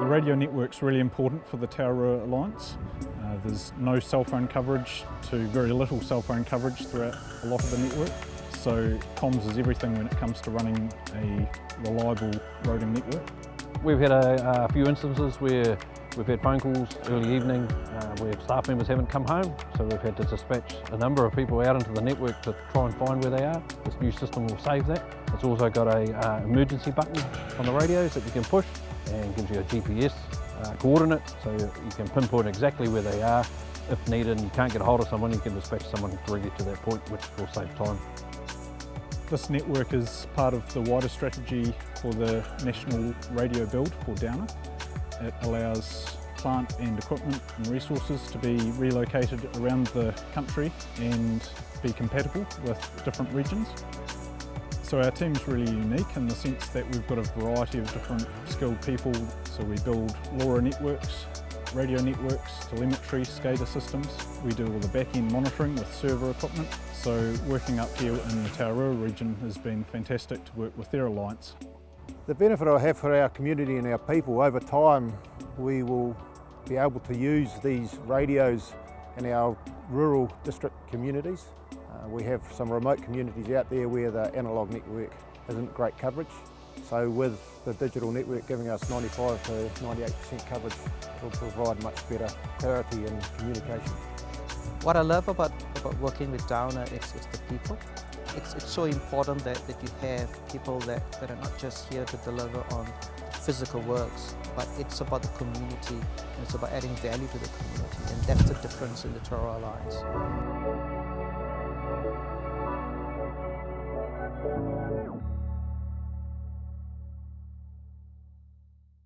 radio network's really important for the Tararua Alliance. There's no cell phone coverage to very little cell phone coverage throughout a lot of the network. So comms is everything when it comes to running a reliable roading network. We've had a few instances where we've had phone calls early evening where staff members haven't come home, so we've had to dispatch a number of people out into the network to try and find where they are. This new system will save that. It's also got a emergency button on the radios that you can push and gives you a GPS coordinate, so you can pinpoint exactly where they are. If needed and you can't get a hold of someone, you can dispatch someone directly to that point, which will save time. This network is part of the wider strategy for the national radio build for Downer. It allows plant and equipment and resources to be relocated around the country and be compatible with different regions. So our team's really unique in the sense that we've got a variety of different skilled people. So we build LoRa networks, radio networks, telemetry, SCADA systems. We do all the back-end monitoring with server equipment. So working up here in the Tararua region has been fantastic to work with their alliance. The benefit I have for our community and our people, over time we will be able to use these radios in our rural district communities. We have some remote communities out there where the analogue network isn't great coverage. So with the digital network giving us 95 to 98% coverage, it will provide much better clarity and communication. What I love about working with Downer is the people. It's so important that you have people that are not just here to deliver on physical works, but it's about the community, and it's about adding value to the community, and that's the difference in the Tararua Alliance.